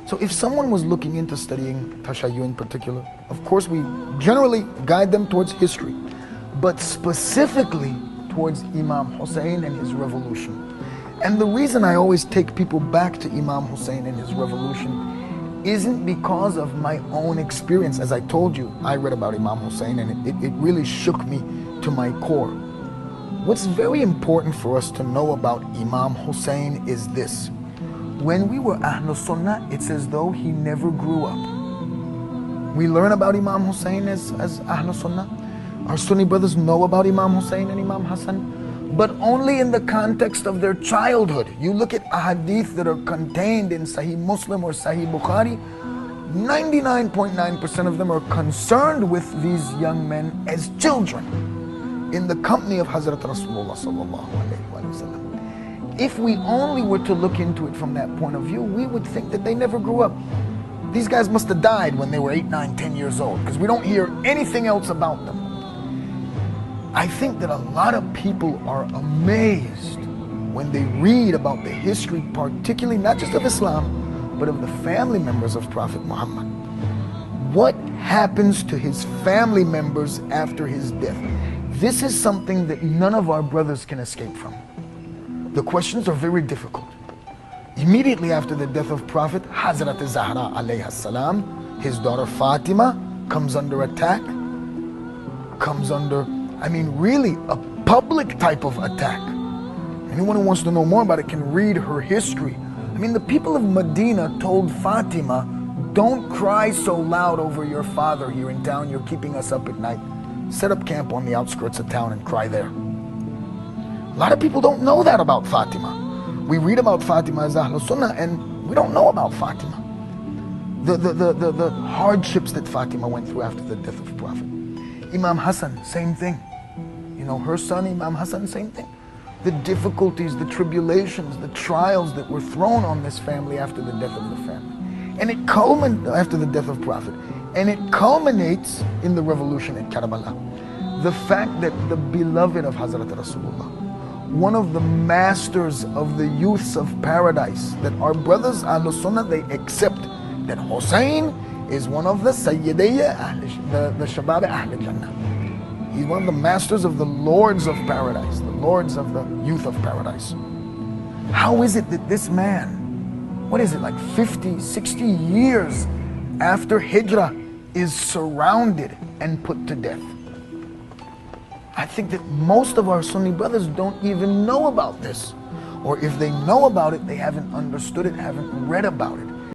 So if someone was looking into studying Tashayyu in particular, of course we generally guide them towards history, but specifically towards Imam Hussein and his revolution. And the reason I always take people back to Imam Hussein and his revolution isn't because of my own experience. As I told you, I read about Imam Hussein and it really shook me to my core. What's very important for us to know about Imam Hussein is this. When we were Ahlul Sunnah, it's as though he never grew up. We learn about Imam Hussein as Ahlul Sunnah. Our Sunni brothers know about Imam Hussein and Imam Hassan, but only in the context of their childhood. You look at ahadith that are contained in Sahih Muslim or Sahih Bukhari, 99.9% of them are concerned with these young men as children in the company of Hazrat Rasulullah sallallahu alaihi wasallam. If we only were to look into it from that point of view, we would think that they never grew up. These guys must have died when they were 8, 9, 10 years old, because we don't hear anything else about them. I think that a lot of people are amazed when they read about the history, particularly not just of Islam, but of the family members of Prophet Muhammad. What happens to his family members after his death? This is something that none of our brothers can escape from. The questions are very difficult. Immediately after the death of Prophet, Hazrat Zahra alayha salam, his daughter Fatima comes under attack, comes under, really a public type of attack. Anyone who wants to know more about it can read her history. The people of Medina told Fatima, don't cry so loud over your father here in town, you're keeping us up at night. Set up camp on the outskirts of town and cry there. A lot of people don't know that about Fatima. We read about Fatima as Ahlul Sunnah and we don't know about Fatima. The hardships that Fatima went through after the death of Prophet. Imam Hassan, same thing. Her son Imam Hassan, same thing. The difficulties, the tribulations, the trials that were thrown on this family after the death of the family. And it culminates after the death of Prophet. And it culminates in the revolution at Karbala. The fact that the beloved of Hazrat Rasulullah, one of the masters of the youths of paradise, that our brothers Ahlul Sunnah, they accept that Hussein is one of the Sayyidiyya, the Shabab Ahl Jannah. He's one of the masters of the lords of paradise, the lords of the youth of paradise. How is it that this man, what is it, like 50, 60 years after Hijrah, is surrounded and put to death? I think that most of our Sunni brothers don't even know about this. Or if they know about it, they haven't understood it, haven't read about it.